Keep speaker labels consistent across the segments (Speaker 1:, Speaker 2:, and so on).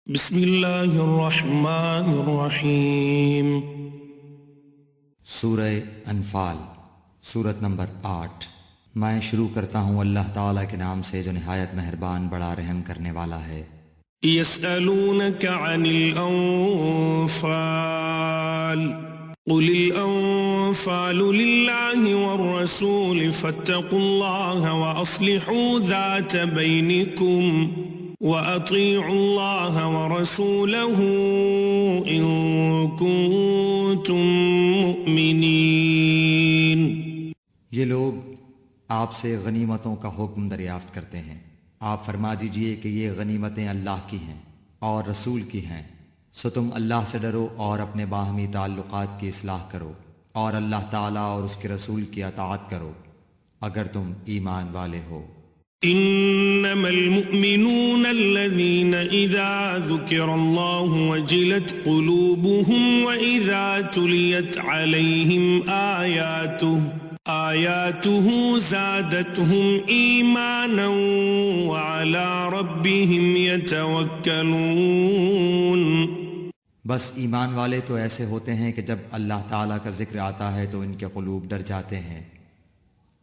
Speaker 1: بسم اللہ الرحمن الرحیم۔
Speaker 2: سورہ انفال، سورت نمبر 8۔ میں شروع کرتا ہوں اللہ تعالیٰ کے نام سے جو نہایت مہربان بڑا رحم کرنے والا ہے۔
Speaker 1: یسألونک عن الانفال قل الانفال للہ والرسول فاتقوا اللہ واصلحوا ذات بینکم وَأَطِيعُوا اللَّهَ وَرَسُولَهُ إِن كُنتُم مُؤْمِنِينَ۔
Speaker 2: یہ لوگ آپ سے غنیمتوں کا حکم دریافت کرتے ہیں، آپ فرما دیجئے کہ یہ غنیمتیں اللہ کی ہیں اور رسول کی ہیں، سو تم اللہ سے ڈرو اور اپنے باہمی تعلقات کی اصلاح کرو اور اللہ تعالیٰ اور اس کے رسول کی اطاعت کرو اگر تم ایمان والے ہو۔
Speaker 1: انما المؤمنون الذين اذا ذكر الله وجلت قلوبهم واذا تليت عليهم آياته زادتهم ايمانا وعلى ربهم يتوكلون۔
Speaker 2: بس ایمان والے تو ایسے ہوتے ہیں کہ جب اللہ تعالیٰ کا ذکر آتا ہے تو ان کے قلوب ڈر جاتے ہیں،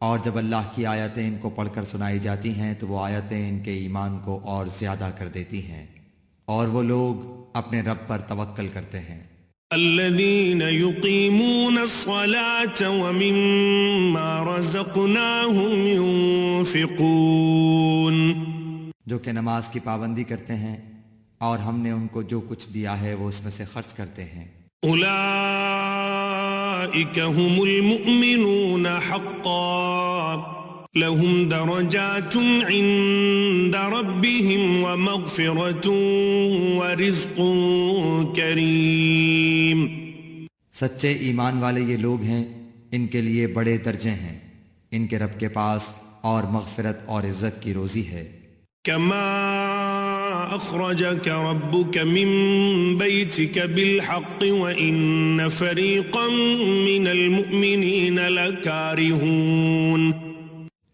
Speaker 2: اور جب اللہ کی آیتیں ان کو پڑھ کر سنائی جاتی ہیں تو وہ آیتیں ان کے ایمان کو اور زیادہ کر دیتی ہیں، اور وہ لوگ اپنے رب پر توکل کرتے ہیں۔
Speaker 1: الذين يقيمون الصلاة ومما رزقناهم ينفقون،
Speaker 2: جو کہ نماز کی پابندی کرتے ہیں اور ہم نے ان کو جو کچھ دیا ہے وہ اس میں سے خرچ کرتے ہیں۔
Speaker 1: اولئک هم المؤمنون حقا لهم درجات عند ربهم ومغفرة ورزق کریم۔
Speaker 2: سچے ایمان والے یہ لوگ ہیں، ان کے لیے بڑے درجے ہیں ان کے رب کے پاس، اور مغفرت اور عزت کی روزی ہے۔
Speaker 1: کما اخرجك ربك من بيتك بالحق وان فريقا من المؤمنين لكارهون،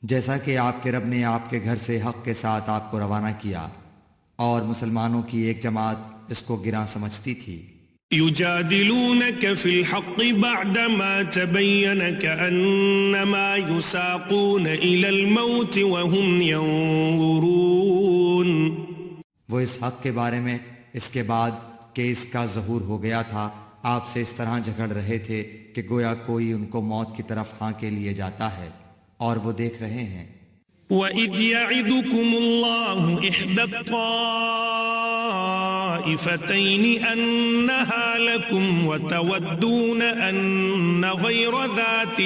Speaker 2: جیسا کہ آپ کے رب نے آپ کے گھر سے حق کے ساتھ آپ کو روانہ کیا، اور مسلمانوں کی ایک جماعت اس کو گراں سمجھتی تھی۔
Speaker 1: يجادلونك في الحق بعدما تبين كأنما يساقون إلى الموت وهم ينظرون،
Speaker 2: وہ اس حق کے بارے میں اس کے بعد کہ اس کا ظہور ہو گیا تھا آپ سے اس طرح جھگڑ رہے تھے کہ گویا کوئی ان کو موت کی طرف ہانکے لیے جاتا ہے، اور وہ دیکھ رہے ہیں۔
Speaker 1: وَإِذْ يَعِدُكُمُ اللَّهُ إِحْدَى الطَّائِفَتَيْنِ أَنَّهَا لَكُمْ وَتَوَدُّونَ أَنَّ غَيْرَ ذَاتِ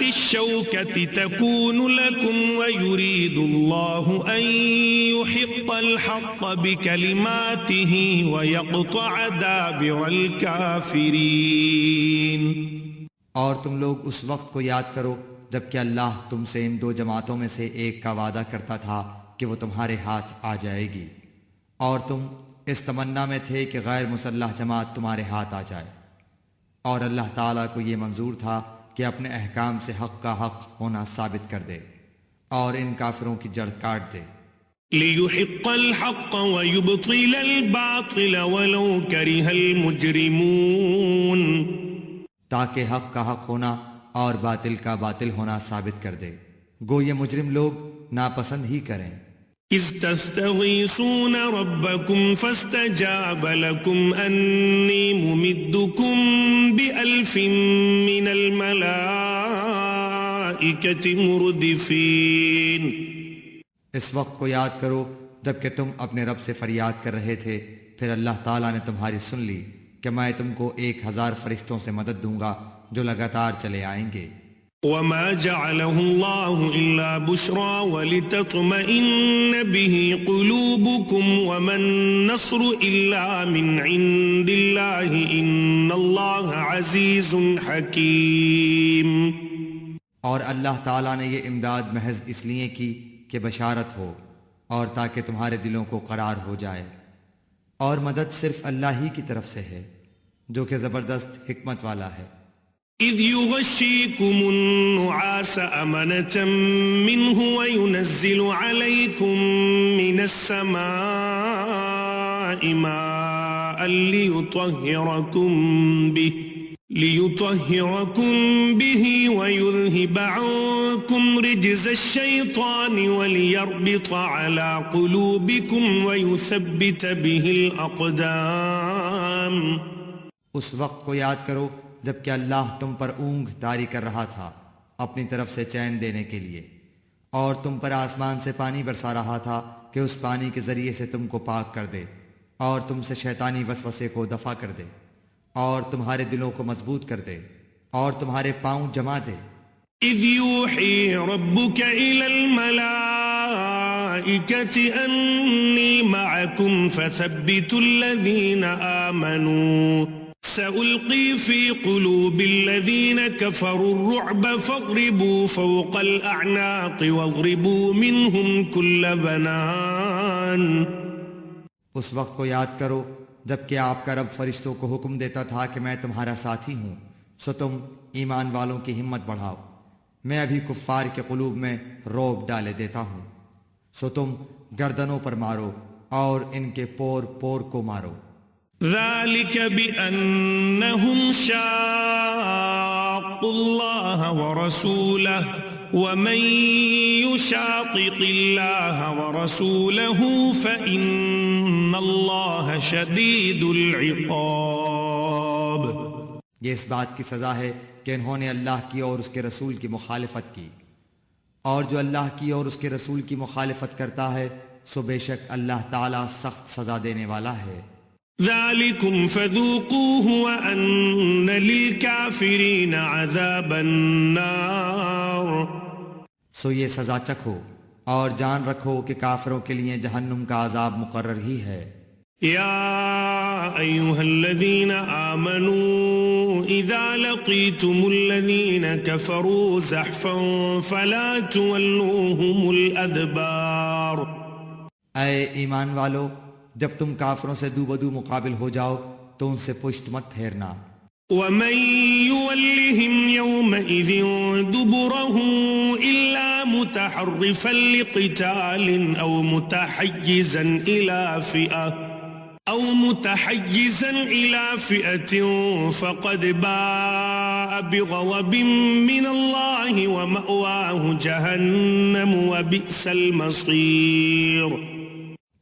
Speaker 1: الشَّوْكَةِ تَكُونُ لَكُمْ وَيُرِيدُ اللَّهُ أَن يُحِقَّ الْحَقَّ بِكَلِمَاتِهِ وَيَقْطَعَ دَابِرَ الْكَافِرِينَ۔
Speaker 2: اور تم لوگ اس وقت کو یاد کرو جب کہ اللہ تم سے ان دو جماعتوں میں سے ایک کا وعدہ کرتا تھا کہ وہ تمہارے ہاتھ آ جائے گی، اور تم اس تمنا میں تھے کہ غیر مسلح جماعت تمہارے ہاتھ آ جائے، اور اللہ تعالیٰ کو یہ منظور تھا کہ اپنے احکام سے حق کا حق ہونا ثابت کر دے اور ان کافروں کی جڑ کاٹ دے۔
Speaker 1: لِيُحِقَّ الْحَقَّ وَيُبْطِلَ الْبَاطِلَ وَلَوْ كَرِهَ الْمُجْرِمُونَ،
Speaker 2: تاکہ حق کا حق ہونا اور باطل کا باطل ہونا ثابت کر دے، گو یہ مجرم لوگ ناپسند ہی کریں۔
Speaker 1: اِذْ تَسْتَغِيثُونَ رَبَّكُمْ فَاسْتَجَابَ لَكُمْ أَنِّي مُمِدُّكُمْ بِأَلْفٍ مِّنَ الْمَلَائِكَةِ مُرْدِفِينَ۔
Speaker 2: اس وقت کو یاد کرو جب کہ تم اپنے رب سے فریاد کر رہے تھے، پھر اللہ تعالیٰ نے تمہاری سن لی کہ میں تم کو 1000 فرشتوں سے مدد دوں گا جو لگاتار چلے آئیں گے۔
Speaker 1: وَمَا جَعَلَهُ اللَّهُ إِلَّا بُشْرَى وَلِتَطْمَئِنَّ بِهِ قُلُوبُكُمْ وَمَا النَّصْرُ إِلَّا مِنْ عِنْدِ اللَّهِ إِنَّ اللَّهَ عَزِيزٌ حَكِيمٌ۔
Speaker 2: اور اللہ تعالیٰ نے یہ امداد محض اس لیے کی کہ بشارت ہو اور تاکہ تمہارے دلوں کو قرار ہو جائے، اور مدد صرف اللہ ہی کی طرف سے ہے جو کہ زبردست حکمت والا ہے۔
Speaker 1: اذ يغشيكم النعاس أمنة منه وينزل عليكم من السماء السماء ماء ليطهركم به ويذهب عنكم رجز الشيطان وليربط على قلوبكم ويثبت به الأقدام.
Speaker 2: اس وقت کو یاد کرو جب کہ اللہ تم پر اونگ طاری کر رہا تھا اپنی طرف سے چین دینے کے لیے، اور تم پر آسمان سے پانی برسا رہا تھا کہ اس پانی کے ذریعے سے تم کو پاک کر دے اور تم سے شیطانی وسوسے کو دفع کر دے اور تمہارے دلوں کو مضبوط کر دے اور تمہارے پاؤں جما دے.
Speaker 1: اذ یوحی ربک الی الملائکۃ انی معکم فثبتوا الذین آمنوا سألقی فی قلوب الذین کفروا الرعب فاضربوا فوق الاعناق واضربوا منهم كل بنان.
Speaker 2: اس وقت کو یاد کرو جب کہ آپ کا رب فرشتوں کو حکم دیتا تھا کہ میں تمہارا ساتھی ہوں، سو تم ایمان والوں کی ہمت بڑھاؤ، میں ابھی کفار کے قلوب میں رعب ڈالے دیتا ہوں، سو تم گردنوں پر مارو اور ان کے پور پور کو مارو.
Speaker 1: ذلك بأنهم شاقوا الله ورسوله ومن يشاقق الله ورسوله فإن الله شديد العقاب.
Speaker 2: یہ اس بات کی سزا ہے کہ انہوں نے اللہ کی اور اس کے رسول کی مخالفت کی، اور جو اللہ کی اور اس کے رسول کی مخالفت کرتا ہے سو بے شک اللہ تعالیٰ سخت سزا دینے والا ہے.
Speaker 1: ذلكم فذوقوه وأن للكافرين عذاب النار.
Speaker 2: سو یہ سزا چکھو اور جان رکھو کہ کافروں کے لیے جہنم کا عذاب مقرر ہی ہے.
Speaker 1: یا ایھا الذین آمنوا اذا لقیتم الذین کفروا زحفا فلا تولوهم الادبار.
Speaker 2: اے ایمان والو، جب تم کافروں سے دو بدو مقابل ہو جاؤ تو ان سے پشت مت پھیرنا.
Speaker 1: ومن يولهم يومئذ دبره إلا متحرفا لقتال أو متحيزا إلى فئة فقد باء بغضب من الله ومأواه جهنم وبئس المصير.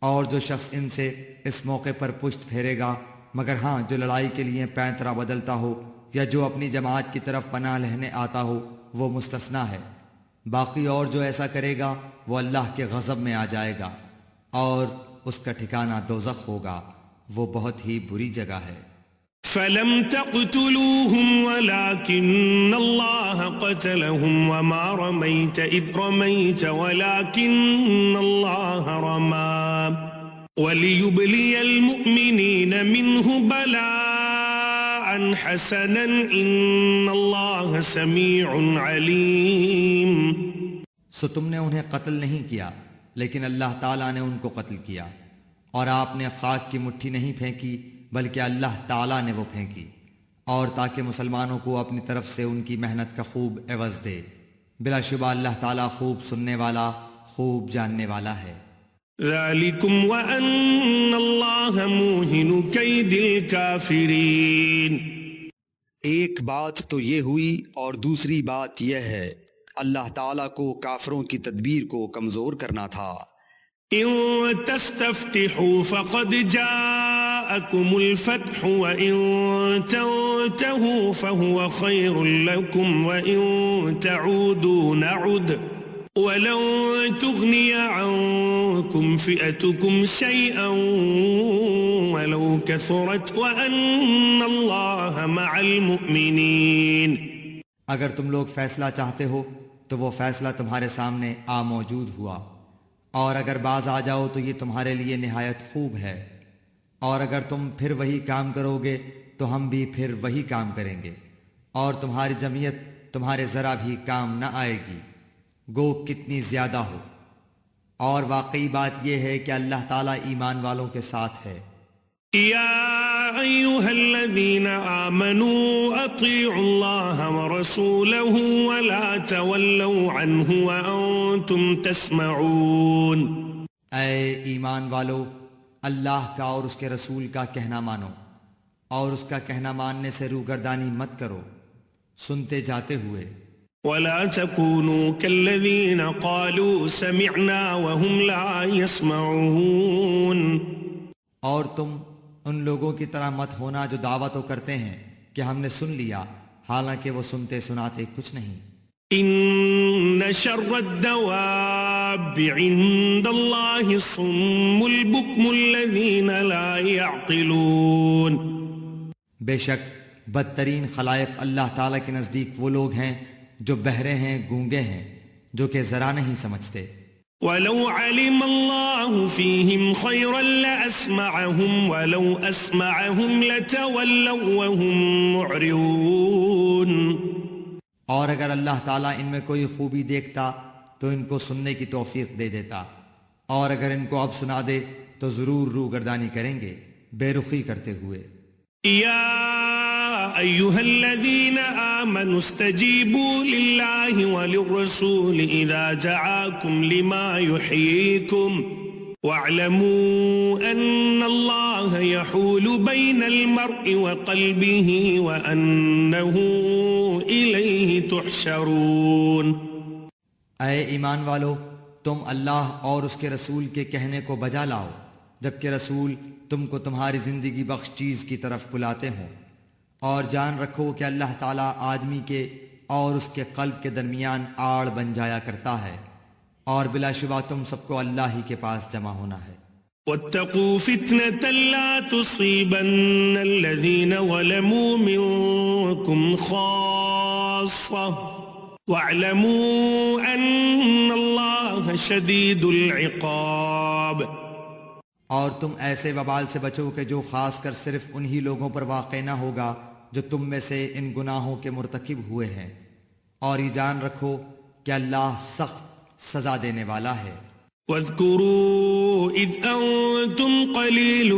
Speaker 2: اور جو شخص ان سے اس موقع پر پشت پھیرے گا مگر ہاں جو لڑائی کے لیے پینترا بدلتا ہو یا جو اپنی جماعت کی طرف پناہ لینے آتا ہو وہ مستثنا ہے. باقی اور جو ایسا کرے گا وہ اللہ کے غضب میں آ جائے گا اور اس کا ٹھکانہ دوزخ ہوگا، وہ بہت ہی بری جگہ ہے.
Speaker 1: فلم تقتلوهم ولكن الله قتلهم وما رميت إذ رميت ولكن الله رمى وليبلي المؤمنين منه بلاء حسنا إن الله سميع عليم.
Speaker 2: سو تم نے انہیں قتل نہیں کیا لیکن اللہ تعالیٰ نے ان کو قتل کیا، اور آپ نے خاک کی مٹھی نہیں پھینکی بلکہ اللہ تعالیٰ نے وہ پھینکی، اور تاکہ مسلمانوں کو اپنی طرف سے ان کی محنت کا خوب عوض دے. بلا شبہ اللہ تعالیٰ خوب سننے والا خوب جاننے والا ہے.
Speaker 1: ذالکم وان اللہ موہن کید الکافرین.
Speaker 3: ایک بات تو یہ ہوئی اور دوسری بات یہ ہے اللہ تعالیٰ کو کافروں کی تدبیر کو کمزور کرنا تھا.
Speaker 1: ان تستفتحوا فقد جاءکم الفتح وان تنتهوا فهو خیر لکم وان تعودوا نعد ولن تغني عنكم فئتكم شيئا ولو كثرت وان اللہ مع المؤمنین.
Speaker 2: اگر تم لوگ فیصلہ چاہتے ہو تو وہ فیصلہ تمہارے سامنے آ موجود ہوا، اور اگر باز آ جاؤ تو یہ تمہارے لیے نہایت خوب ہے، اور اگر تم پھر وہی کام کرو گے تو ہم بھی پھر وہی کام کریں گے، اور تمہاری جمعیت تمہارے ذرا بھی کام نہ آئے گی گو کتنی زیادہ ہو. اور واقعی بات یہ ہے کہ اللہ تعالیٰ ایمان والوں کے ساتھ ہے.
Speaker 1: یا ایھا الذین آمنوا اطیعوا اللہ ورسولہ ولا تولوا عنہ وانتم تسمعون.
Speaker 2: اے ایمان والو، اللہ کا اور اس کے رسول کا کہنا مانو، اور اس کا کہنا ماننے سے روگردانی مت کرو سنتے جاتے ہوئے۔
Speaker 1: ولا تكونوا كالذين قالوا سمعنا وهم لا يسمعون،
Speaker 2: اور تم ان لوگوں کی طرح مت ہونا جو دعویٰ تو کرتے ہیں کہ ہم نے سن لیا، حالانکہ وہ سنتے سناتے کچھ نہیں۔
Speaker 1: ان شر الدواب عند الله الصم البكم الذين لا يعقلون،
Speaker 2: بے شک بدترین خلائق اللہ تعالیٰ کے نزدیک وہ لوگ ہیں جو بہرے ہیں، گونگے ہیں، جو کہ ذرا نہیں سمجھتے۔
Speaker 1: ولو علم الله فيهم خيرا لأسمعهم ولو أسمعهم لتولوا وهم معرضون،
Speaker 2: اور اگر اللہ تعالیٰ ان میں کوئی خوبی دیکھتا تو ان کو سننے کی توفیق دے دیتا، اور اگر ان کو اب سنا دے تو ضرور روگردانی کریں گے بے رخی کرتے ہوئے۔
Speaker 1: يا أيها الذين آمنوا استجيبوا لله وللرسول إذا دعاكم لما يحييكم واعلموا أن الله يحول بين المرء وقلبه وأنه إليه تحشرون۔
Speaker 2: اے ایمان والو، تم اللہ اور اس کے رسول کے کہنے کو بجا لاؤ جبکہ رسول تم کو تمہاری زندگی بخش چیز کی طرف بلاتے ہوں، اور جان رکھو کہ اللہ تعالیٰ آدمی کے اور اس کے قلب کے درمیان آڑ بن جایا کرتا ہے، اور بلا شبہ تم سب کو اللہ ہی کے پاس جمع ہونا ہے۔
Speaker 1: واتقوا فتنة لا تصيبن الذين ظلموا منكم خاصة واعلموا أن الله شديد العقاب۔
Speaker 2: اور تم ایسے وبال سے بچو کہ جو خاص کر صرف انہی لوگوں پر واقع نہ ہوگا جو تم میں سے ان گناہوں کے مرتکب ہوئے ہیں، اور یہ جان رکھو کہ اللہ سخت سزا دینے والا ہے۔
Speaker 1: واذكروا إذ أنتم قليل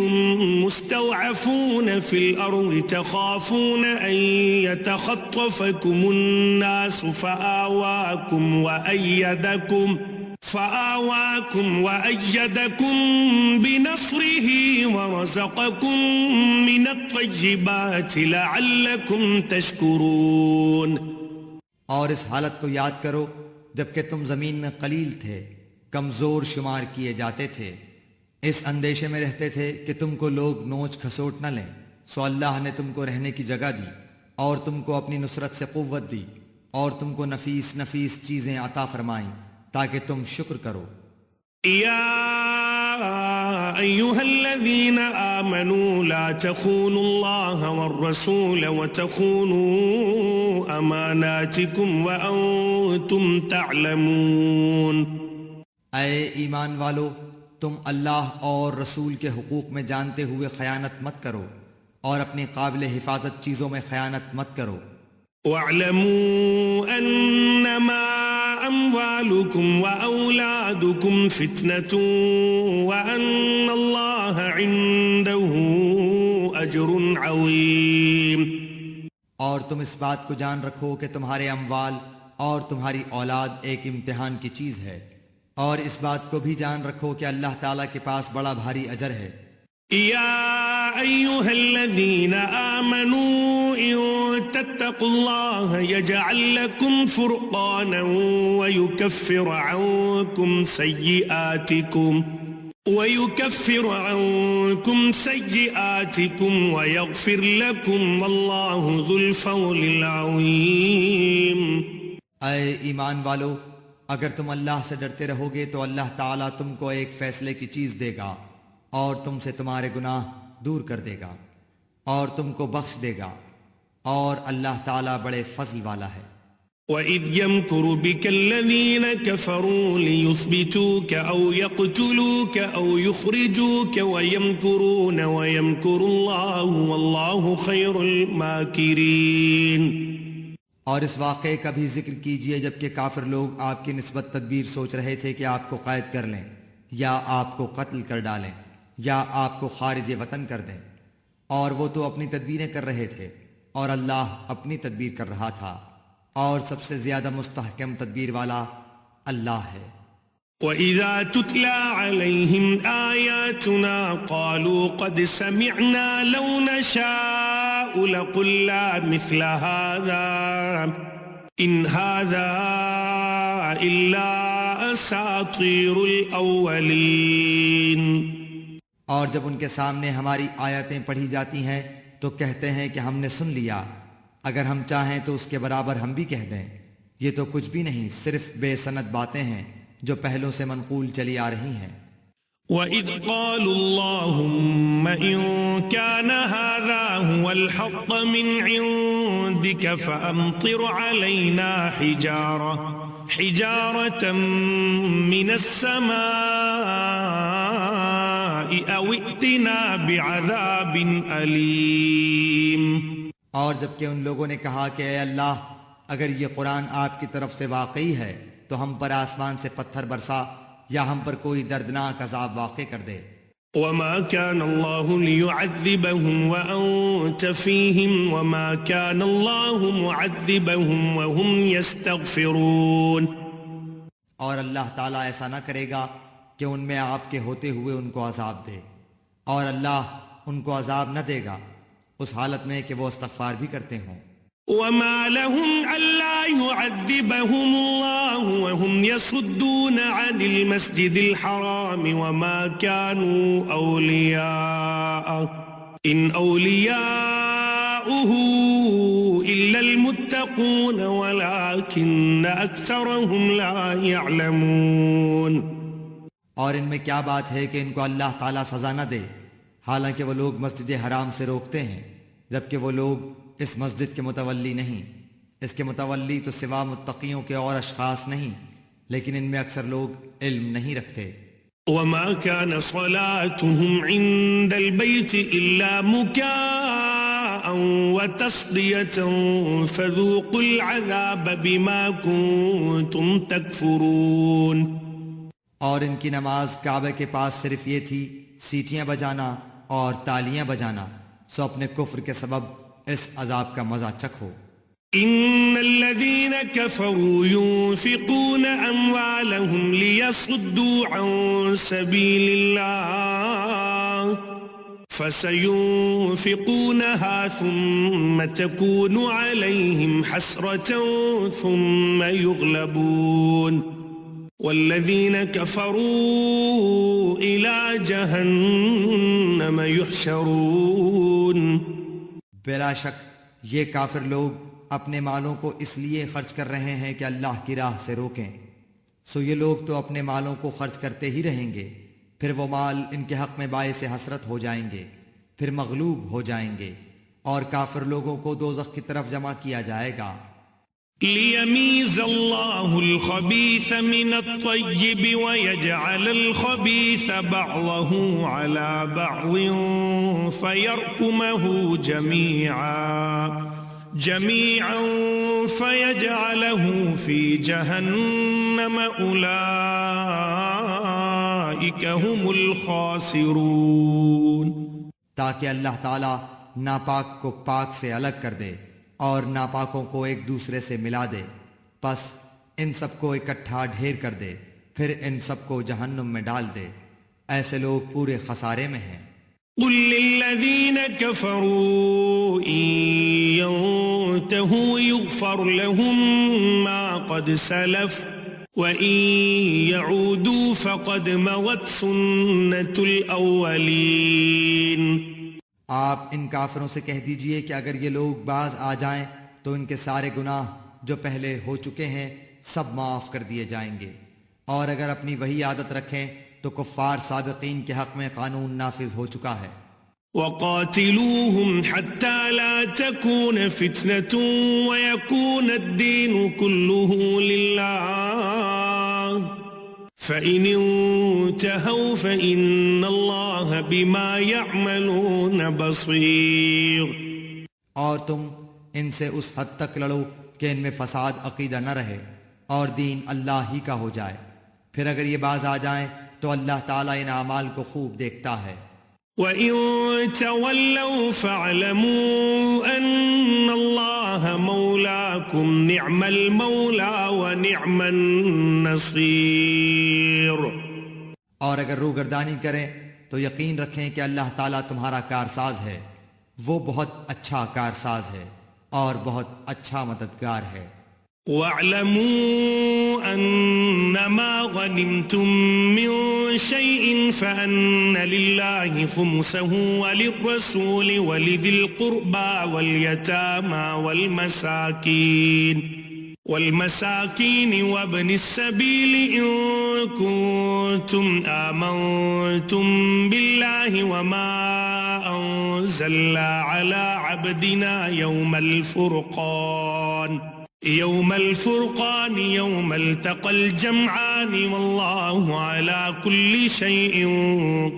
Speaker 1: مستضعفون في الأرض تخافون أن يتخطفكم الناس فآواكم وأيدكم بنصره ورزقكم من الطيبات لعلكم تشكرون۔
Speaker 2: اور اس حالت کو یاد کرو جبکہ تم زمین میں قلیل تھے، کمزور شمار کیے جاتے تھے، اس اندیشے میں رہتے تھے کہ تم کو لوگ نوچ کھسوٹ نہ لیں، سو اللہ نے تم کو رہنے کی جگہ دی اور تم کو اپنی نصرت سے قوت دی اور تم کو نفیس نفیس چیزیں عطا فرمائیں تاکہ تم شکر کرو۔
Speaker 1: يا أيها الذين آمنوا لا تخونوا الله والرسول وتخونوا أماناتكم وأنتم تعلمون۔
Speaker 2: اے ایمان والو، تم اللہ اور رسول کے حقوق میں جانتے ہوئے خیانت مت کرو اور اپنی قابل حفاظت چیزوں میں خیانت مت کرو۔
Speaker 1: واعلموا أنما أموالكم وأولادكم فتنة وأن الله عنده أجر عظيم۔
Speaker 2: اور تم اس بات کو جان رکھو کہ تمہارے اموال اور تمہاری اولاد ایک امتحان کی چیز ہے، اور اس بات کو بھی جان رکھو کہ اللہ تعالیٰ کے پاس بڑا بھاری اجر ہے۔
Speaker 1: يا أيها الذين آمنوا إن تتقوا الله يجعل لكم فرقانا ويكفر عنكم سيئاتكم ويغفر لكم والله ذو الفضل العظيم۔
Speaker 2: اے ایمان والو، اگر تم اللہ سے ڈرتے رہو گے تو اللہ تعالیٰ تم کو ایک فیصلے کی چیز دے گا اور تم سے تمہارے گناہ دور کر دے گا اور تم کو بخش دے گا، اور اللہ تعالیٰ بڑے فضل والا ہے۔
Speaker 1: وَإِذْ يَمْكُرُ بِكَ الَّذِينَ كَفَرُوا لِيُثْبِتُوكَ أَوْ يَقْتُلُوكَ أَوْ يُخْرِجُوكَ وَيَمْكُرُونَ وَيَمْكُرُ اللَّهُ وَاللَّهُ خَيْرُ الْمَاكِرِينَ۔
Speaker 2: اور اس واقعے کا بھی ذکر کیجئے جبکہ کافر لوگ آپ کی نسبت تدبیر سوچ رہے تھے کہ آپ کو قید کر لیں یا آپ کو قتل کر ڈالیں یا آپ کو خارج وطن کر دیں، اور وہ تو اپنی تدبیریں کر رہے تھے اور اللہ اپنی تدبیر کر رہا تھا، اور سب سے زیادہ مستحکم تدبیر والا اللہ ہے۔
Speaker 1: وَإِذَا تُتْلَى عَلَيْهِمْ آيَاتُنَا قَالُوا قَدْ سَمِعْنَا لَوْ نَشَاءُ لَقُلْنَا مِثْلَ هَذَا إِنْ هَذَا إِلَّا أَسَاطِيرُ الْأَوَّلِينَ۔
Speaker 2: اور جب ان کے سامنے ہماری آیتیں پڑھی جاتی ہیں تو کہتے ہیں کہ ہم نے سن لیا، اگر ہم چاہیں تو اس کے برابر ہم بھی کہہ دیں، یہ تو کچھ بھی نہیں، صرف بے سند باتیں ہیں جو پہلوں سے منقول چلی آ رہی ہیں۔
Speaker 1: وَإِذْ قَالُوا اللَّهُمَّ إِن كَانَ هَذَا هُوَ الْحَقَّ مِنْ عِنْدِكَ فَأَمْطِرْ عَلَيْنَا حِجَارَةً مِنَ السَّمَاءِ أَوْ ائْتِنَا بِعَذَابٍ أَلِيمٍ۔
Speaker 2: اور جبکہ ان لوگوں نے کہا کہ اے اللہ، اگر یہ قرآن آپ کی طرف سے واقعی ہے تو ہم پر آسمان سے پتھر برسا یا ہم پر کوئی دردناک عذاب واقع کر دے۔
Speaker 1: وَمَا كَانَ اللَّهُ لِيُعَذِّبَهُمْ وَأَنْتَ فِيهِمْ وَمَا كَانَ اللَّهُ مُعَذِّبَهُمْ وَهُمْ يَسْتَغْفِرُونَ۔
Speaker 2: اور اللہ تعالیٰ ایسا نہ کرے گا کہ ان میں آپ کے ہوتے ہوئے ان کو عذاب دے، اور اللہ ان کو عذاب نہ دے گا اس حالت میں کہ وہ استغفار بھی کرتے ہوں۔
Speaker 1: وَمَا لَهُمْ أَلَّا يُعَذِّبَهُمُ اللَّهُ وَهُمْ يَصُدُّونَ عَنِ الْمَسْجِدِ الْحَرَامِ وَمَا كَانُوا أَوْلِيَاءَهُ إِنْ أَوْلِيَاؤُهُ إِلَّا الْمُتَّقُونَ وَلَكِنَّ أَكْثَرَهُمْ لَا يَعْلَمُونَ۔
Speaker 2: اور ان میں کیا بات ہے کہ ان کو اللہ تعالیٰ سزا نہ دے، حالانکہ وہ لوگ مسجد حرام سے روکتے ہیں، جبکہ وہ لوگ اس مسجد کے متولی نہیں، اس کے متولی تو سوا متقیوں کے اور اشخاص نہیں، لیکن ان میں اکثر لوگ علم نہیں رکھتے۔
Speaker 1: وَمَا كَانَ صَلَاتُهُمْ عِندَ الْبَيْتِ إِلَّا مُكَاءً وَتَصْدِيَةً فَذُوقُوا الْعَذَابَ بِمَا كُنتُمْ تَكْفُرُونَ۔
Speaker 2: اور ان کی نماز کعبے کے پاس صرف یہ تھی، سیٹیاں بجانا اور تالیاں بجانا، سو اپنے کفر کے سبب اس عذاب کا مزہ چکھو۔
Speaker 1: ان الذين كفروا ينفقون اموالهم ليصدوا عن سبيل الله فسينفقونها ثم تكون عليهم حسرة ثم يغلبون والذين كفروا إلى جهنم يحشرون۔
Speaker 2: بلا شک یہ کافر لوگ اپنے مالوں کو اس لیے خرچ کر رہے ہیں کہ اللہ کی راہ سے روکیں، سو یہ لوگ تو اپنے مالوں کو خرچ کرتے ہی رہیں گے، پھر وہ مال ان کے حق میں باعث حسرت ہو جائیں گے، پھر مغلوب ہو جائیں گے، اور کافر لوگوں کو دوزخ کی طرف جمع کیا جائے گا۔
Speaker 1: لِيَمِيزَ اللَّهُ الْخَبِيثَ مِنَ الطَّيِّبِ وَيَجْعَلَ الْخَبِيثَ بَعْضَهُ عَلَى بَعْضٍ فَيَرْكُمَهُ جَمِيعًا فَيَجْعَلَهُ فِي جَهَنَّمَ أُولَئِكَ هُمُ الْخَاسِرُونَ۔
Speaker 2: تاکہ اللہ تعالیٰ ناپاک کو پاک سے الگ کر دے اور ناپاکوں کو ایک دوسرے سے ملا دے، پس ان سب کو اکٹھا ڈھیر کر دے، پھر ان سب کو جہنم میں ڈال دے، ایسے لوگ پورے خسارے میں ہیں۔
Speaker 1: قل للذین کفروا ان ينتهوا يغفر لهم ما قد سلف وَإِن يَعُودُوا فَقَدْ مَوَتْ سُنَّةُ الْأَوَّلِينَ۔
Speaker 2: آپ ان کافروں سے کہہ دیجئے کہ اگر یہ لوگ باز آ جائیں تو ان کے سارے گناہ جو پہلے ہو چکے ہیں سب معاف کر دیے جائیں گے، اور اگر اپنی وہی عادت رکھیں تو کفار سابقین کے حق میں قانون نافذ ہو چکا ہے۔
Speaker 1: وَقَاتِلُوهُمْ حَتَّى لَا تَكُونَ فِتْنَةٌ وَيَكُونَ الدِّينُ كُلُّهُ لِلَّهِ فَإِنِ انْتَهَوْا فَإِنَّ اللَّهَ بِمَا يَعْمَلُونَ بَصِيرٌ۔
Speaker 2: اور تم ان سے اس حد تک لڑو کہ ان میں فساد عقیدہ نہ رہے اور دین اللہ ہی کا ہو جائے، پھر اگر یہ باز آ جائیں تو اللہ تعالیٰ ان اعمال کو خوب دیکھتا ہے۔
Speaker 1: وَإِن تَوَلَّوْا فَاعْلَمُوا أَنَّ اللَّهَ مَوْلَاكُمْ نِعْمَ الْمَوْلَى وَنِعْمَ النَّصِيرُ۔
Speaker 2: اور اگر روگردانی کریں تو یقین رکھیں کہ اللہ تعالیٰ تمہارا کارساز ہے، وہ بہت اچھا کارساز ہے اور بہت اچھا مددگار ہے۔
Speaker 1: وَاعْلَمُوا أَنَّمَا غَنِمْتُم مِّن شَيْءٍ فَأَنَّ لِلَّهِ خُمُسَهُ وَلِلرَّسُولِ وَلِذِي الْقُرْبَى وَالْيَتَامَى وَالْمَسَاكِينِ وَابْنِ السَّبِيلِ إِن كُنتُمْ آمَنتُم بِاللَّهِ وَمَا أَنزَلْنَا عَلَى عَبْدِنَا يوم الفرقان يوم التقى الجمعان والله على كل شيء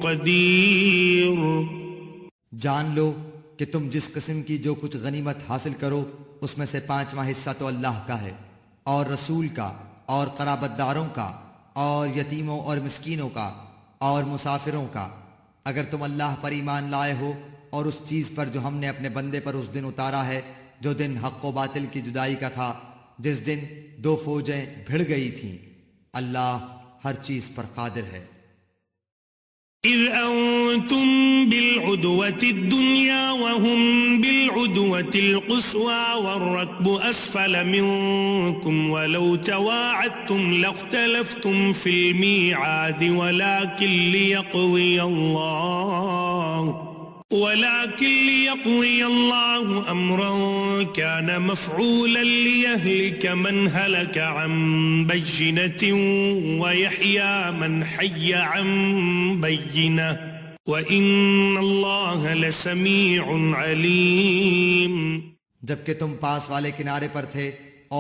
Speaker 1: قدير۔
Speaker 2: جان لو کہ تم جس قسم کی جو کچھ غنیمت حاصل کرو اس میں سے 5واں حصہ تو اللہ کا ہے اور رسول کا اور قرابت داروں کا اور یتیموں اور مسکینوں کا اور مسافروں کا، اگر تم اللہ پر ایمان لائے ہو اور اس چیز پر جو ہم نے اپنے بندے پر اس دن اتارا ہے، جو دن حق و باطل کی جدائی کا تھا، جس دن 2 فوجیں بھڑ گئی تھیں۔ اللہ ہر چیز پر قادر ہے۔
Speaker 1: إذ أنتم بالعدوة الدنيا وهم بالعدوة القصوى والركب أسفل منكم ولو تواعدتم لاختلفتم في الميعاد ولكن ليقضي الله أمرا كان مفعولا ليهلك من هلك عن بينة ويحيى من حي عن بينة وَإِنَّ اللَّهَ لَسَمِيعٌ عَلِيمٌ۔
Speaker 2: جبکہ تم پاس والے کنارے پر تھے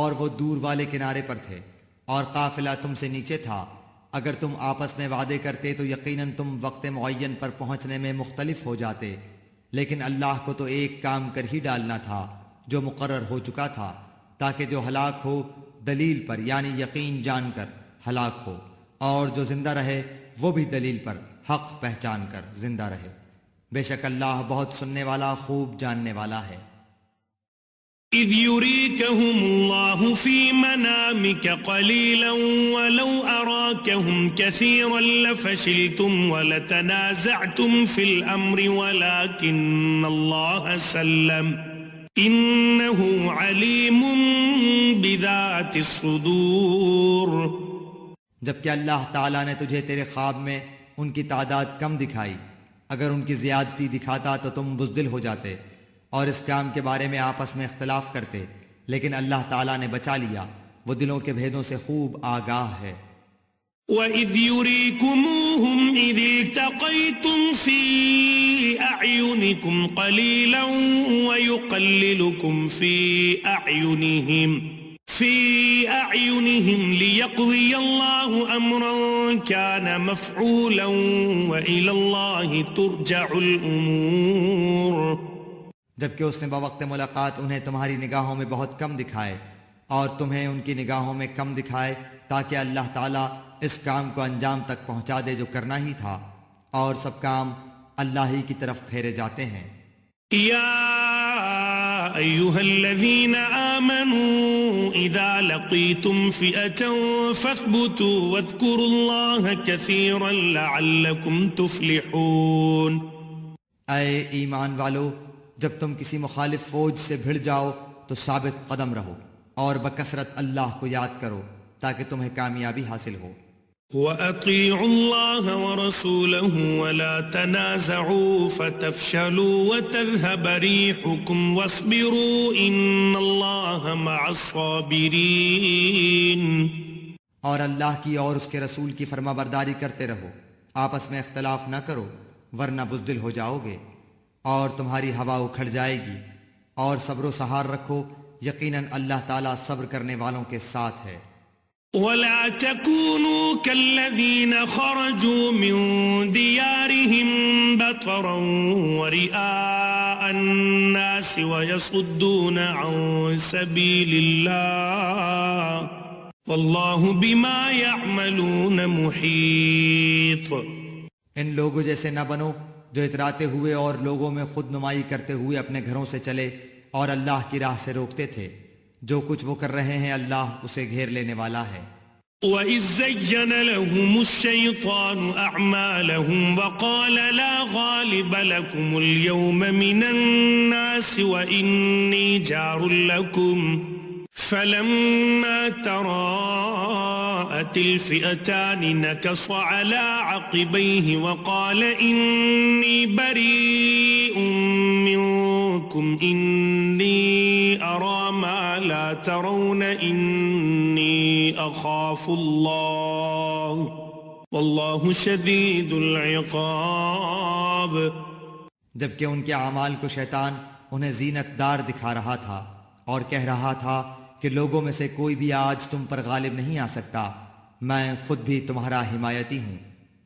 Speaker 2: اور وہ دور والے کنارے پر تھے اور قافلہ تم سے نیچے تھا، اگر تم آپس میں وعدے کرتے تو یقیناً تم وقت معین پر پہنچنے میں مختلف ہو جاتے، لیکن اللہ کو تو ایک کام کر ہی ڈالنا تھا جو مقرر ہو چکا تھا، تاکہ جو ہلاک ہو دلیل پر یعنی یقین جان کر ہلاک ہو، اور جو زندہ رہے وہ بھی دلیل پر حق پہچان کر زندہ رہے۔ بے شک اللہ بہت سننے والا خوب جاننے والا ہے۔
Speaker 1: إِذْ يُرِيكَهُمُ اللَّهُ فِي مَنَامِكَ قَلِيلًا وَلَوْ أَرَاكَهُمْ كَثِيرًا لَفَشِلْتُمْ وَلَتَنَازَعْتُمْ فِي الْأَمْرِ وَلَكِنَّ اللَّهَ سَلَّمَ إِنَّهُ عَلِيمٌ بِذَاتِ الصُّدُورِ۔
Speaker 2: جبکہ اللہ تعالیٰ نے تجھے تیرے خواب میں ان کی تعداد کم دکھائی، اگر ان کی زیادتی دکھاتا تو تم بزدل ہو جاتے اور اس کام کے بارے میں آپس میں اختلاف کرتے، لیکن اللہ تعالیٰ نے بچا لیا، وہ دلوں کے بھیدوں سے خوب آگاہ ہے۔
Speaker 1: وَإِذْ يُرِيكُمُوهُمْ إِذِ الْتَقَيْتُمْ فِي أَعْيُنِكُمْ قَلِيلًا وَيُقَلِّلُكُمْ فِي أَعْيُنِهِمْ لِيَقْضِيَ اللَّهُ أَمْرًا كَانَ مَفْعُولًا وَإِلَى اللَّهِ تُرْجَعُ الْأُمُورُ۔
Speaker 2: جبکہ اس نے بوقت ملاقات انہیں تمہاری نگاہوں میں بہت کم دکھائے اور تمہیں ان کی نگاہوں میں کم دکھائے، تاکہ اللہ تعالیٰ اس کام کو انجام تک پہنچا دے جو کرنا ہی تھا، اور سب کام اللہ ہی کی طرف پھیرے جاتے ہیں۔
Speaker 1: یا ایھا الذین آمنوا اذا لقیتم فئة فاثبتوا واذکروا اللہ کثیرا لعلکم تفلحون۔
Speaker 2: اے ایمان والو، جب تم کسی مخالف فوج سے بھڑ جاؤ تو ثابت قدم رہو اور بکثرت اللہ کو یاد کرو تاکہ تمہیں کامیابی حاصل ہو۔
Speaker 1: وَأَطِيعُوا اللَّهَ وَرَسُولَهُ وَلَا تَنَازَعُوا فَتَفْشَلُوا وَتَذْهَبَ رِيحُكُمْ وَاصْبِرُوا إِنَّ اللَّهَ مَعَ الصَّابِرِينَ۔
Speaker 2: اور اللہ کی اور اس کے رسول کی فرما برداری کرتے رہو، آپس میں اختلاف نہ کرو ورنہ بزدل ہو جاؤ گے اور تمہاری ہوا اکھڑ جائے گی، اور صبر و سہار رکھو، یقیناً اللہ تعالیٰ صبر کرنے والوں کے ساتھ ہے۔
Speaker 1: وَلَا تَكُونُوا كَالَّذِينَ خَرَجُوا مِن دِيَارِهِمْ بَطَرًا وَرِئَاءَ النَّاسِ وَيَصُدُّونَ عَن سَبِيلِ اللَّهِ وَاللَّهُ بِمَا يَعْمَلُونَ مُحِيطٌ۔
Speaker 2: ان لوگوں جیسے نہ بنو جو اتراتے ہوئے اور لوگوں میں خود نمائی کرتے ہوئے اپنے گھروں سے چلے اور اللہ کی راہ سے روکتے تھے۔ جو کچھ وہ کر رہے ہیں اللہ اسے گھیر لینے والا ہے۔
Speaker 1: وَإِذْ زَيَّنَ لَهُمُ الشَّيْطَانُ أَعْمَالَهُمْ وَقَالَ لَا غَالِبَ لَكُمُ الْيَوْمَ مِنَ النَّاسِ وَإِنِّي جَارٌ لَكُمْ فَلَمَّا تَرَاءَتِ الْفِئَتَانِ نَكَصَ عَلَى عَقِبَيْهِ وَقَالَ إِنِّي بَرِيءٌ مِّنكُمْ إِنِّي أَرَى مَا لَا تَرَوْنَ إِنِّي أَخَافُ اللَّهَ وَاللَّهُ شَدِيدُ الْعِقَابِ۔
Speaker 2: جبکہ ان کے اعمال کو شیطان انہیں زینت دار دکھا رہا تھا اور کہہ رہا تھا کہ لوگوں میں سے کوئی بھی آج تم پر غالب نہیں آ سکتا، میں خود بھی تمہارا حمایتی ہوں۔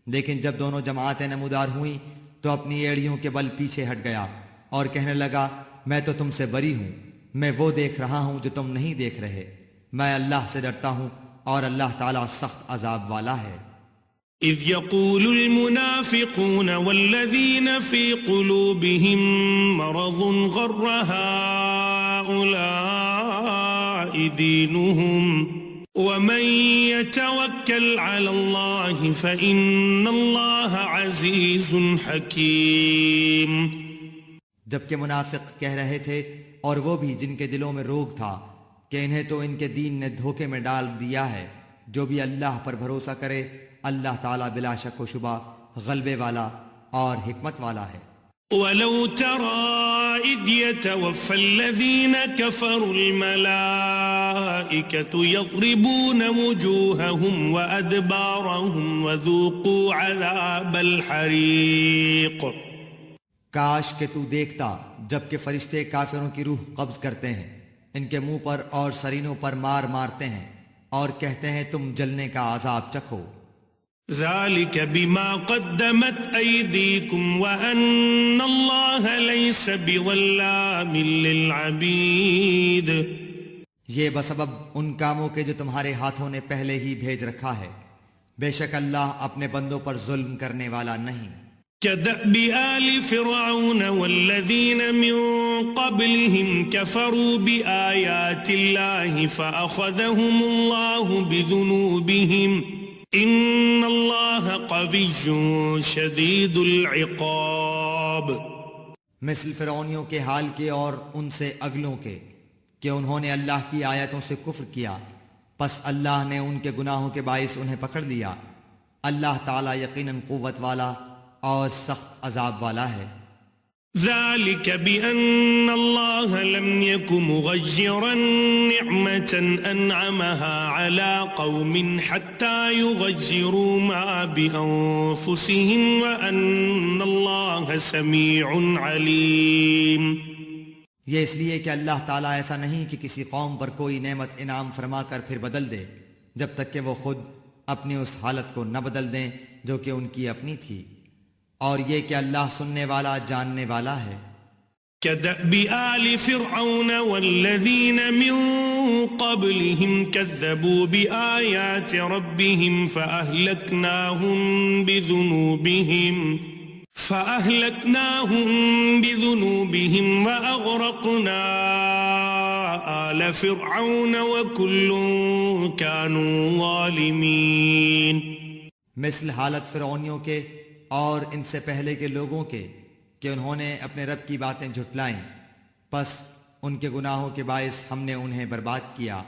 Speaker 2: لیکن جب دونوں جماعتیں نمودار ہوئیں تو اپنی ایڑیوں کے بل پیچھے ہٹ گیا اور کہنے لگا میں تو تم سے بری ہوں، میں وہ دیکھ رہا ہوں جو تم نہیں دیکھ رہے، میں اللہ سے ڈرتا ہوں اور اللہ تعالیٰ سخت عذاب والا ہے۔
Speaker 1: اذ يقول المنافقون والذين في قلوبهم مرض غر هؤلاء دينهم ومن يتوكل على الله فإن الله عزيز حكيم۔
Speaker 2: جبکہ منافق کہہ رہے تھے اور وہ بھی جن کے دلوں میں روگ تھا کہ انہیں تو ان کے دین نے دھوکے میں ڈال دیا ہے، جو بھی اللہ پر بھروسہ کرے اللہ تعالیٰ بلا شک و شبہ غلبے والا اور حکمت والا ہے۔
Speaker 1: وَلَوْ تَرَى إِذْ يَتَوَفَّى الَّذِينَ كَفَرُوا الْمَلَائِكَةُ يَضْرِبُونَ وُجُوهَهُمْ وَأَدْبَارَهُمْ وَذُوقُوا عَذَابَ الْحَرِيقِ۔
Speaker 2: کاش کہ تو دیکھتا جب کہ فرشتے کافروں کی روح قبض کرتے ہیں، ان کے منہ پر اور سرینوں پر مار مارتے ہیں اور کہتے ہیں تم جلنے کا عذاب چکھو۔
Speaker 1: ذَلِكَ بِمَا قَدَّمَتْ أَيْدِيكُمْ وَأَنَّ اللَّهَ لَيْسَ بِظَلَّامٍ لِلْعَبِيدِ۔
Speaker 2: یہ بسبب ان کاموں کے جو تمہارے ہاتھوں نے پہلے ہی بھیج رکھا ہے، بے شک اللہ اپنے بندوں پر ظلم کرنے والا نہیں۔
Speaker 1: كَدَأْبِ آلِ فِرْعَوْنَ وَالَّذِينَ مِن قَبْلِهِمْ كَفَرُوا بِآيَاتِ اللَّهِ فَأَخَذَهُمُ اللَّهُ بِذُنُوبِهِمْ إِنَّ اللَّهَ قَوِيٌّ شَدِيدُ الْعِقَابِ۔
Speaker 2: مثل فرعونیوں کے حال کے اور ان سے اگلوں کے کہ انہوں نے اللہ کی آیتوں سے کفر کیا، پس اللہ نے ان کے گناہوں کے باعث انہیں پکڑ لیا۔ اللہ تعالیٰ یقیناً قوت والا اور سخت عذاب والا ہے۔
Speaker 1: ذَلِكَ بِأَنَّ اللَّهَ لَمْ يَكُ مُغَيِّرًا نِعْمَةً أَنْعَمَهَا عَلَى قَوْمٍ حَتَّى يُغَيِّرُوا مَا بِأَنفُسِهِمْ وَأَنَّ اللَّهَ سَمِيعٌ عَلِيمٌ۔
Speaker 2: یہ اس لیے کہ اللہ تعالیٰ ایسا نہیں کہ کسی قوم پر کوئی نعمت انعام فرما کر پھر بدل دے جب تک کہ وہ خود اپنی اس حالت کو نہ بدل دیں جو کہ ان کی اپنی تھی، اور یہ کہ اللہ سننے والا جاننے والا ہے۔
Speaker 1: كَدَأْبِ آلِ فِرْعَوْنَ وَالَّذِينَ مِن قَبْلِهِمْ كَذَّبُوا بِآيَاتِ رَبِّهِمْ فَأَهْلَكْنَاهُمْ بِذُنُوبِهِمْ وَأَغْرَقْنَا آلَ فِرْعَوْنَ وَكُلٌّ كَانُوا ظَالِمِينَ۔
Speaker 2: مثل حالت فرعونیوں کے اور ان سے پہلے کے لوگوں کے کہ انہوں نے اپنے رب کی باتیں جھٹلائیں، پس ان کے گناہوں کے باعث ہم نے انہیں برباد کیا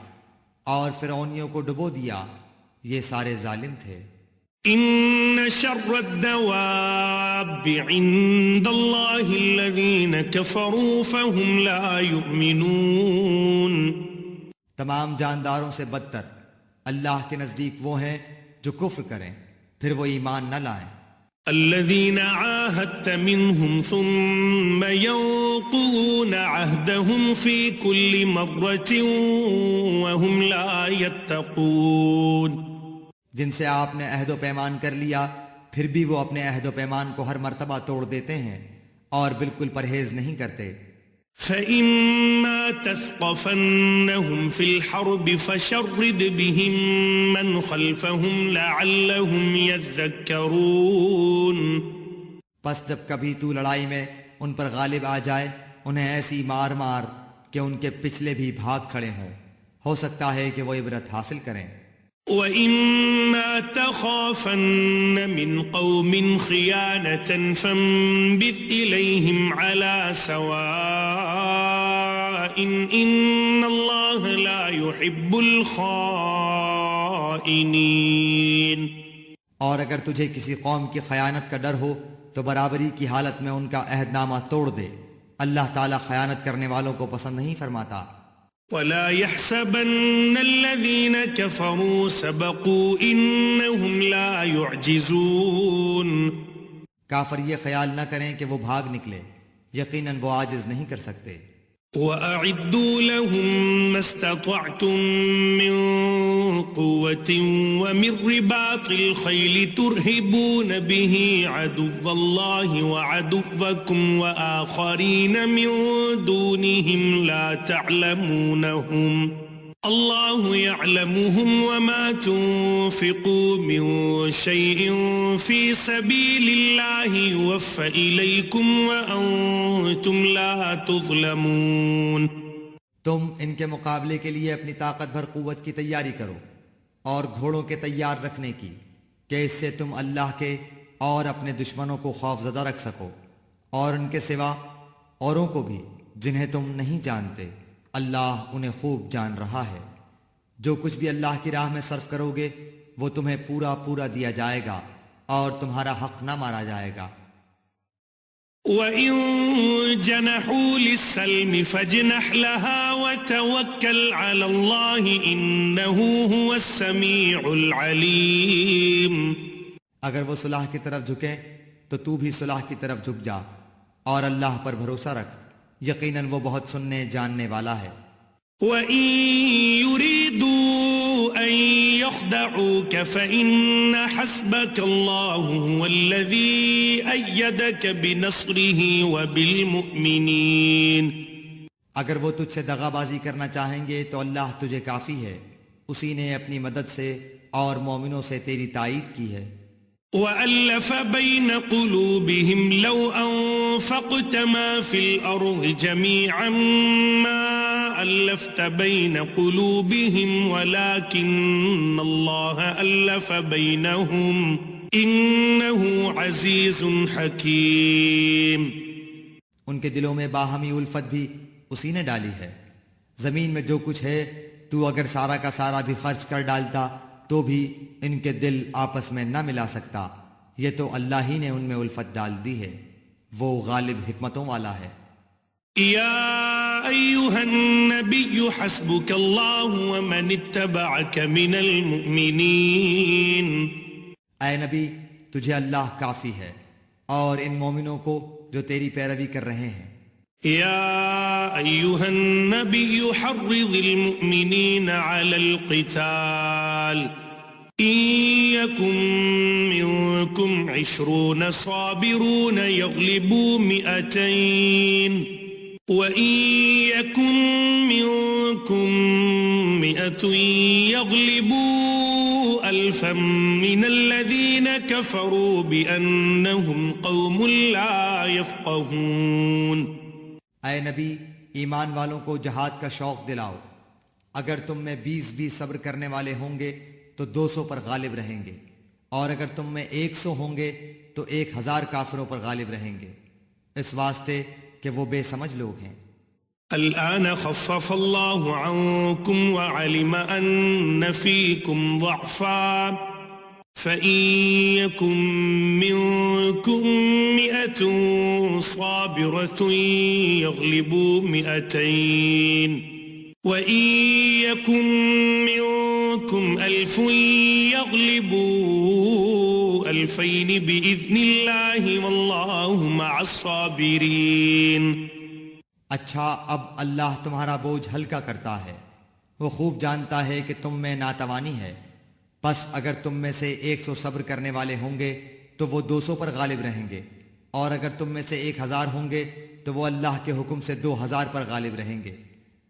Speaker 2: اور فرعونیوں کو ڈبو دیا، یہ سارے ظالم تھے۔
Speaker 1: ان شر الدواب عند اللہ الذین کفروا فهم لا یؤمنون۔
Speaker 2: تمام جانداروں سے بدتر اللہ کے نزدیک وہ ہیں جو کفر کریں پھر وہ ایمان نہ لائیں۔
Speaker 1: الذين عاهدت منهم ثم ينقضون عهدهم في كل مرة وهم لا يتقون۔
Speaker 2: جن سے آپ نے عہد و پیمان کر لیا پھر بھی وہ اپنے عہد و پیمان کو ہر مرتبہ توڑ دیتے ہیں اور بالکل پرہیز نہیں کرتے۔
Speaker 1: فَإِمَّا تَثْقَفَنَّهُمْ فِي الْحَرْبِ فَشَرِّدْ بِهِمْ مَنْ خَلْفَهُمْ لَعَلَّهُمْ يَذَّكَّرُونَ۔
Speaker 2: پس جب کبھی تو لڑائی میں ان پر غالب آ جائے انہیں ایسی مار مار کہ ان کے پچھلے بھی بھاگ کھڑے ہوں، ہو سکتا ہے کہ وہ عبرت حاصل کریں۔
Speaker 1: وَإِمَّا تَخَافَنَّ مِنْ قَوْمٍ خِيَانَةً فَانبِذْ إِلَيْهِمْ عَلَى سَوَاءٍ إِنَّ اللَّهَ لَا يُحِبُّ الْخَائِنِينَ۔
Speaker 2: اور اگر تجھے کسی قوم کی خیانت کا ڈر ہو تو برابری کی حالت میں ان کا عہد نامہ توڑ دے، اللہ تعالیٰ خیانت کرنے والوں کو پسند نہیں فرماتا۔
Speaker 1: وَلَا يَحْسَبَنَّ الَّذِينَ كَفَرُوا سَبَقُوا إِنَّهُمْ لَا يُعْجِزُونَ۔
Speaker 2: کافر یہ خیال نہ کریں کہ وہ بھاگ نکلے، یقیناً وہ عاجز نہیں کر سکتے۔
Speaker 1: وَأَعِدُّوا لَهُم مَّا اسْتَطَعْتُم مِّن قُوَّةٍ وَمِن رِّبَاطِ الْخَيْلِ تُرْهِبُونَ بِهِ عَدُوَّ اللَّهِ وَعَدُوَّكُمْ وَآخَرِينَ مِن دُونِهِمْ لَا تَعْلَمُونَهُمْ اللَّهُ يَعْلَمُهُمْ وَمَا تُنفِقُوا مِن شَيْءٍ فِي سَبِيلِ اللَّهِ يُوَفَّ إِلَيْكُمْ وَأَنتُمْ لَا تُظْلَمُونَ۔
Speaker 2: تم ان کے مقابلے کے لیے اپنی طاقت بھر قوت کی تیاری کرو اور گھوڑوں کے تیار رکھنے کی، کہ اس سے تم اللہ کے اور اپنے دشمنوں کو خوف زدہ رکھ سکو، اور ان کے سوا اوروں کو بھی جنہیں تم نہیں جانتے، اللہ انہیں خوب جان رہا ہے۔ جو کچھ بھی اللہ کی راہ میں صرف کرو گے وہ تمہیں پورا پورا دیا جائے گا اور تمہارا حق نہ مارا جائے گا۔
Speaker 1: وَإِن جَنَحُوا لِلسَّلْمِ فَاجْنَحْ لَهَا وَتَوَكَّلْ عَلَى اللَّهِ إِنَّهُ هُوَ السَّمِيعُ الْعَلِيمُ۔
Speaker 2: اگر وہ صلح کی طرف جھکیں تو تو بھی صلح کی طرف جھک جا اور اللہ پر بھروسہ رکھ، یقیناً وہ بہت سننے جاننے والا ہے۔
Speaker 1: وَإِن يُرِيدُوا أَن يَخْدَعُوكَ فَإِنَّ حَسْبَكَ اللَّهُ هُوَ الَّذِي أَيَّدَكَ بِنَصْرِهِ وَبِالْمُؤْمِنِينَ۔
Speaker 2: اگر وہ تجھ سے دغا بازی کرنا چاہیں گے تو اللہ تجھے کافی ہے، اسی نے اپنی مدد سے اور مومنوں سے تیری تائید کی ہے۔
Speaker 1: وَأَلَّفَ بَيْنَ قُلُوبِهِمْ لَوْ أَنفَقْتَ مَا فِي الْأَرْضِ جَمِيعًا مَا أَلَّفْتَ بَيْنَ قُلُوبِهِمْ وَلَكِنَّ اللَّهَ أَلَّفَ بَيْنَهُمْ إِنَّهُ عَزِيزٌ حَكِيمٌ۔
Speaker 2: ان کے دلوں میں باہمی الفت بھی اسی نے ڈالی ہے۔ زمین میں جو کچھ ہے تو اگر سارا کا سارا بھی خرچ کر ڈالتا تو بھی ان کے دل آپس میں نہ ملا سکتا، یہ تو اللہ ہی نے ان میں الفت ڈال دی ہے، وہ غالب حکمتوں والا ہے۔
Speaker 1: یا ایھا النبی حسبک اللہ ومن اتبعک من المؤمنین۔
Speaker 2: اے نبی تجھے اللہ کافی ہے اور ان مومنوں کو جو تیری پیروی کر رہے ہیں۔
Speaker 1: یا ایھا النبی حرض المؤمنین علی القتال إن يكن منكم 20 صابرون يغلبوا 200 وإن يكن منكم 100 يغلبوا 1000 من الذين كفروا بأنهم قوم لا يفقهون۔
Speaker 2: اے نبی ایمان والوں کو جہاد کا شوق دلاؤ، اگر تم میں 20 صبر کرنے والے ہوں گے تو 200 پر غالب رہیں گے، اور اگر تم میں 100 ہوں گے تو 1000 کافروں پر غالب رہیں گے، اس واسطے کہ وہ بے سمجھ لوگ ہیں۔
Speaker 1: الآن خفف اللہ عنکم وعلم ان فیکم ضعفا فإن يكن منكم 100 صابرة يغلبوا 200 وإن يكن منكم 1000 يغلبوا 2000 بإذن الله والله مع الصابرين۔
Speaker 2: اچھا اب اللہ تمہارا بوجھ ہلکا کرتا ہے، وہ خوب جانتا ہے کہ تم میں ناتوانی ہے، پس اگر تم میں سے 100 صبر کرنے والے ہوں گے تو وہ 200 پر غالب رہیں گے، اور اگر تم میں سے 1000 ہوں گے تو وہ اللہ کے حکم سے 2000 پر غالب رہیں گے،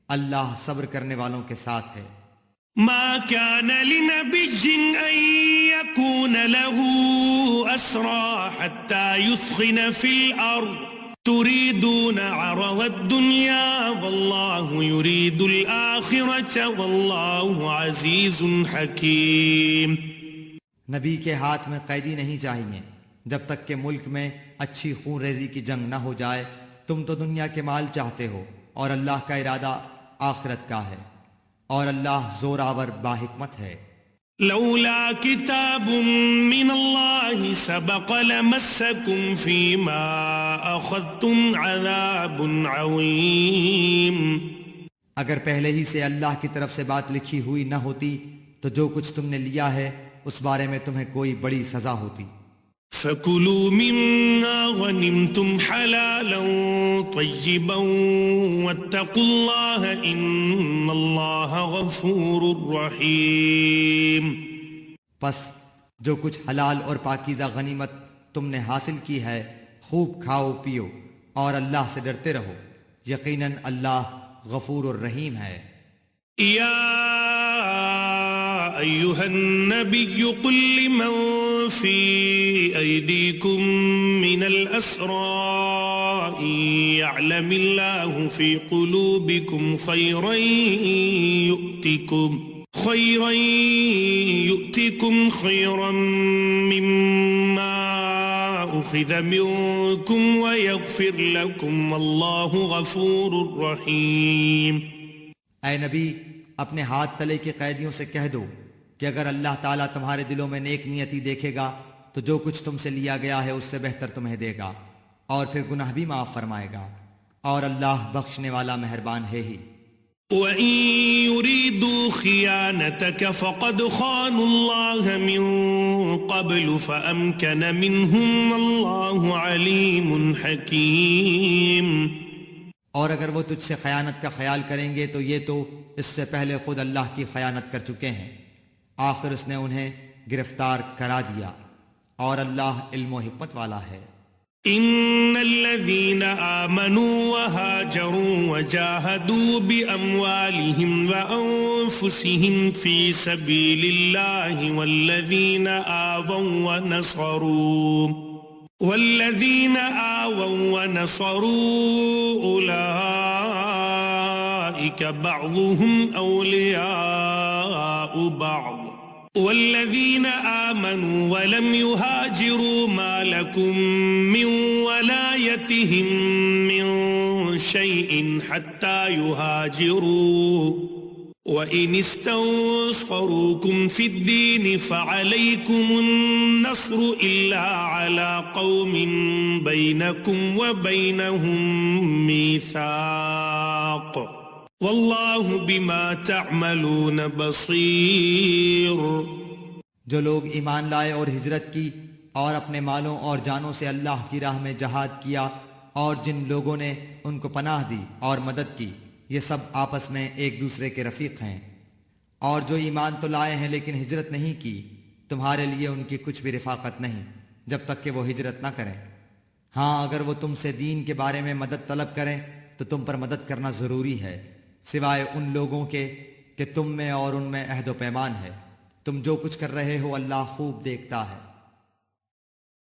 Speaker 2: اللہ صبر کرنے والوں کے ساتھ ہے۔
Speaker 1: ما كان لنبي أن يكون له أسرى حتى يثخن في الأرض تريدون عرض الدنيا والله يريد الآخرة والله عزيز حكيم.
Speaker 2: نبی کے ہاتھ میں قیدی نہیں چاہیے جب تک کہ ملک میں اچھی خون ریزی کی جنگ نہ ہو جائے. تم تو دنیا کے مال چاہتے ہو اور اللہ کا ارادہ آخرت کا ہے اور اللہ زور آور باحکمت ہے.
Speaker 1: لولا كتاب من الله سبق لمسكم فيما أخذتم عذاب عظيم.
Speaker 2: اگر پہلے ہی سے اللہ کی طرف سے بات لکھی ہوئی نہ ہوتی تو جو کچھ تم نے لیا ہے اس بارے میں تمہیں کوئی بڑی سزا ہوتی.
Speaker 1: فكلوا مما غنمتم حلالا طيبا واتقوا الله إن الله غفور رحيم.
Speaker 2: پس جو کچھ حلال اور پاکیزہ غنیمت تم نے حاصل کی ہے خوب کھاؤ پیو اور اللہ سے ڈرتے رہو. یقیناً اللہ غفور الرحیم ہے.
Speaker 1: يا أيها النبي قل لمن في أيديكم من الأسرى إن يعلم الله في قلوبكم خيرا يؤتكم خيرا مما أخذ منكم ويغفر لكم والله غفور رحيم.
Speaker 2: اے نبی اپنے ہاتھ تلے کے قیدیوں سے کہہ دو کہ اگر اللہ تعالیٰ تمہارے دلوں میں نیک نیتی دیکھے گا تو جو کچھ تم سے لیا گیا ہے اس سے بہتر تمہیں دے گا اور پھر گناہ بھی معاف فرمائے گا اور اللہ بخشنے والا مہربان ہے ہی.
Speaker 1: وَإِن يُرِيدُوا خِيَانَتَكَ فَقَدْ خَانُوا اللَّهَ مِن قَبْلُ فَأَمْكَنَ مِنْهُمْ وَاللَّهُ عَلِيمٌ حَكِيمٌ.
Speaker 2: اور اگر وہ تجھ سے خیانت کا خیال کریں گے تو یہ تو اس سے پہلے خود اللہ کی خیانت کر چکے ہیں. آخر اس نے انہیں گرفتار کرا دیا اور اللہ علم و حکمت والا ہے.
Speaker 1: ان الذين آمنوا وهاجروا وجاهدوا بأموالهم وأنفسهم في سبيل الله والذين آووا ونصروا أولئك بعضهم أولياء بعض والذين آمنوا ولم يهاجروا ما لكم من ولايتهم من شيء حتى يهاجروا وإن استنصروكم في الدين فعليكم النصر إلا على قوم بينكم وبينهم ميثاق واللہ بما تعملون بصیر.
Speaker 2: جو لوگ ایمان لائے اور ہجرت کی اور اپنے مالوں اور جانوں سے اللہ کی راہ میں جہاد کیا اور جن لوگوں نے ان کو پناہ دی اور مدد کی یہ سب آپس میں ایک دوسرے کے رفیق ہیں. اور جو ایمان تو لائے ہیں لیکن ہجرت نہیں کی تمہارے لیے ان کی کچھ بھی رفاقت نہیں جب تک کہ وہ ہجرت نہ کریں. ہاں اگر وہ تم سے دین کے بارے میں مدد طلب کریں تو تم پر مدد کرنا ضروری ہے سوائے ان لوگوں کے کہ تم میں اور ان میں عہد و پیمان ہے. تم جو کچھ کر رہے ہو اللہ خوب دیکھتا ہے.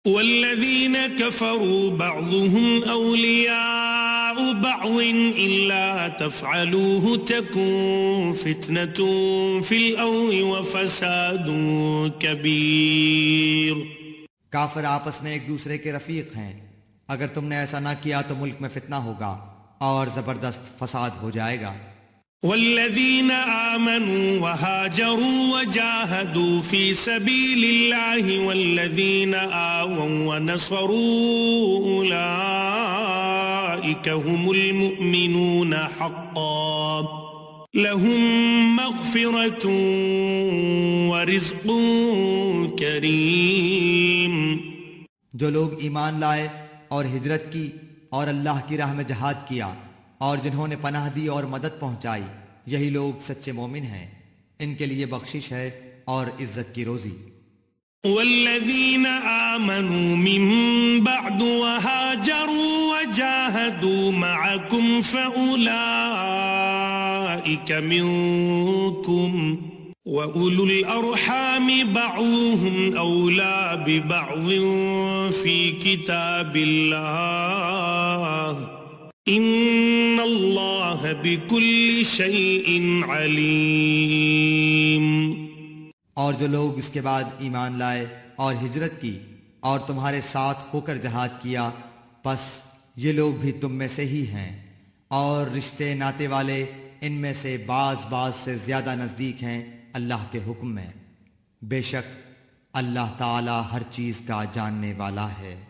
Speaker 1: والذین کفروا بعضهم اولیاء بعض الا تفعلوه تکن فتنة فی الارض وفساد کبیر.
Speaker 2: کافر آپس میں ایک دوسرے کے رفیق ہیں. اگر تم نے ایسا نہ کیا تو ملک میں فتنہ ہوگا اور زبردست فساد ہو جائے گا.
Speaker 1: والذین آمنوا وهاجروا وجاهدوا في سبيل الله والذين آووا ونصروا أولئك هم المؤمنون حقا لهم مغفرة ورزق کریم.
Speaker 2: جو لوگ ایمان لائے اور ہجرت کی اور اللہ کی راہ میں جہاد کیا اور جنہوں نے پناہ دی اور مدد پہنچائی یہی لوگ سچے مومن ہیں. ان کے لیے بخشش ہے اور عزت کی روزی.
Speaker 1: والذین آمنوا من بعد وهاجروا وجاهدوا معكم فأولئك منكم وَأُولُو الْأَرْحَامِ بَعْضُهُمْ أَوْلَى بِبَعْضٍ فِي كِتَابِ اللَّهِ إِنَّ اللَّهَ بِكُلِّ شَيْءٍ عَلِيمٌ۔
Speaker 2: اور جو لوگ اس کے بعد ایمان لائے اور ہجرت کی اور تمہارے ساتھ ہو کر جہاد کیا، پس یہ لوگ بھی تم میں سے ہی ہیں، اور رشتے ناتے والے ان میں سے بعض سے زیادہ نزدیک ہیں اللہ کے حکم میں۔ بے شک اللہ تعالی ہر چیز کا جاننے والا ہے۔